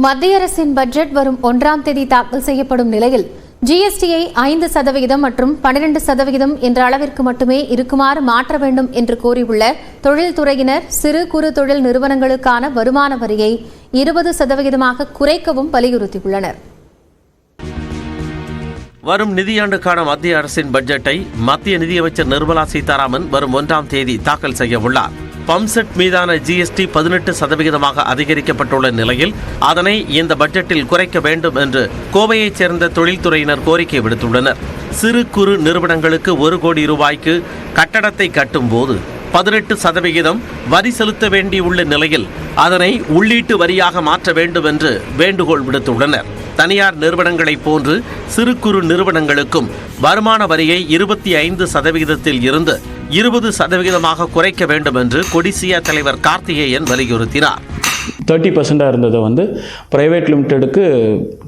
மத்திய அரசின் பட்ஜெட் வரும் 1ஆம் தேதி தாக்கல் செய்யப்படும் நிலையில் ஜிஎஸ்டியை 5% மற்றும் 12% என்ற அளவிற்கு மட்டுமே இருக்குமாறு மாற்ற வேண்டும் என்று கோரியுள்ள தொழில்துறையினர் சிறு குறு தொழில் நிறுவனங்களுக்கான வருமான வரியை 20% குறைக்கவும் வலியுறுத்தியுள்ளனர். வரும் நிதியாண்டுக்கான மத்திய அரசின் பட்ஜெட்டை மத்திய நிதியமைச்சர் நிர்மலா சீதாராமன் வரும் 1ஆம் தேதி தாக்கல் செய்ய உள்ளார். பம்ப்செட் மீதான ஜிஎஸ்டி 18% அதிகரிக்கப்பட்டுள்ள நிலையில் அதனை இந்த பட்ஜெட்டில் குறைக்க வேண்டும் என்று கோவையைச் சேர்ந்த தொழில்துறையினர் கோரிக்கை விடுத்துள்ளனர். சிறு குறு நிறுவனங்களுக்கு 1 கோடி ரூபாய்க்கு கட்டடத்தை கட்டும் போது 18% வரி செலுத்த வேண்டியுள்ள நிலையில் அதனை உள்ளீட்டு வரியாக மாற்ற வேண்டும் என்று வேண்டுகோள் விடுத்துள்ளனர். தனியார் நிறுவனங்களைப் போன்று சிறு குறு நிறுவனங்களுக்கும் வருமான வரியை 25% இருந்து 20% குறைக்க வேண்டும் என்று கொடிசியா தலைவர் கார்த்திகேயன் வலியுறுத்தினார். 30% இருந்ததை வந்து ப்ரைவேட் லிமிட்டெடுக்கு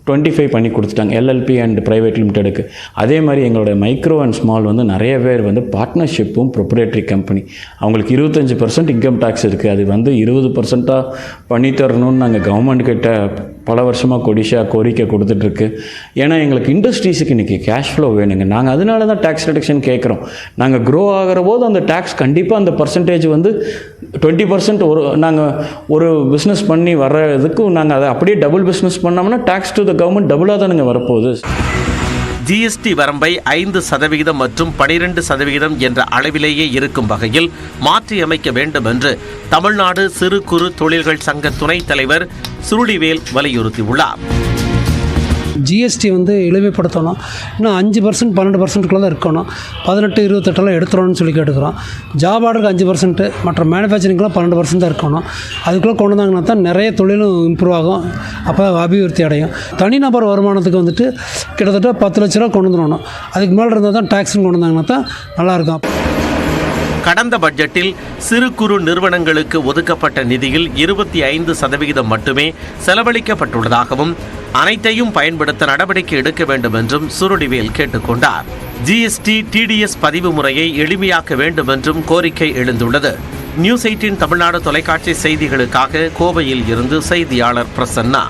25 பண்ணி கொடுத்துட்டாங்க, எல்எல்பி அண்ட் ப்ரைவேட் லிமிட்டெடுக்கு. அதே மாதிரி எங்களோட மைக்ரோ அண்ட் ஸ்மால் வந்து நிறைய பேர் வந்து பார்ட்னர்ஷிப்பும் ப்ரொப்ரேட்டரி கம்பெனி, அவங்களுக்கு 25% இன்கம் டேக்ஸ் இருக்குது. அது வந்து 20% பண்ணி தரணும்னு நாங்கள் கவர்மெண்ட் கிட்ட பல வருஷமாக கொடிஷா கோரிக்கை கொடுத்துட்ருக்கு. ஏன்னா எங்களுக்கு இண்டஸ்ட்ரீஸுக்கு இன்றைக்கி கேஷ் ஃப்ளோ வேணுங்க. நாங்கள் அதனால தான் டேக்ஸ் ரிடக்ஷன் கேட்குறோம். நாங்கள் க்ரோ ஆகிற போது அந்த டேக்ஸ் கண்டிப்பாக அந்த பர்சன்டேஜ் வந்து 20% நாங்கள் ஒரு பிஸ்னஸ் பண்ணி வர்றதுக்கு நாங்கள் அதை அப்படியே டபுள் பிஸ்னஸ் பண்ணோம்னா டேக்ஸ் டு த கவர்மெண்ட் டபுளாக தானுங்க வரப்போகுது. ஜிஎஸ்டி வரம்பை 5% மற்றும் 12% என்ற அளவிலேயே இருக்கும் வகையில் மாற்றியமைக்க வேண்டும் என்று தமிழ்நாடு சிறு குறு தொழில்கள் சங்க துணைத் தலைவர் சுருளிவேல் வலியுறுத்தியுள்ளார். ஜிஎஸ்டி வந்து எளிமைப்படுத்தணும். இன்னும் 5% 12% தான் இருக்கணும். 18, 28 எடுத்துடணும்னு சொல்லி கேட்டுக்கிறோம். ஜாப் ஆர்டருக்கு 5%, மற்ற மேனுஃபேக்சரிங்லாம் 12% தான் இருக்கணும். அதுக்குள்ளே கொண்டு வந்தாங்கன்னா தான் நிறைய தொழிலும் இம்ப்ரூவ் ஆகும், அப்போ அபிவிருத்தி அடையும். தனிநபர் வருமானத்துக்கு வந்துட்டு கிட்டத்தட்ட 10 லட்ச ரூபா கொண்டு வந்துடணும். அதுக்கு மேலே இருந்தால் தான் டேக்ஸ்ன்னு கொண்டு வந்தாங்கன்னா தான் நல்லாயிருக்கும். கடந்த பட்ஜெட்டில் சிறு குறு நிறுவனங்களுக்கு ஒதுக்கப்பட்ட நிதியில் 25% மட்டுமே செலவழிக்கப்பட்டுள்ளதாகவும் அனைத்தையும் பயன்படுத்த நடவடிக்கை எடுக்க வேண்டும் என்றும் சுருளிவேல் கேட்டுக்கொண்டார். ஜிஎஸ்டி டிடிஎஸ் பதிவு முறையை எளிமையாக்க வேண்டும் என்றும் கோரிக்கை எழுந்துள்ளது. நியூஸ் 18 தமிழ்நாடு தொலைக்காட்சி செய்திகளுக்காக கோவையில் இருந்து செய்தியாளர் பிரசன்னா.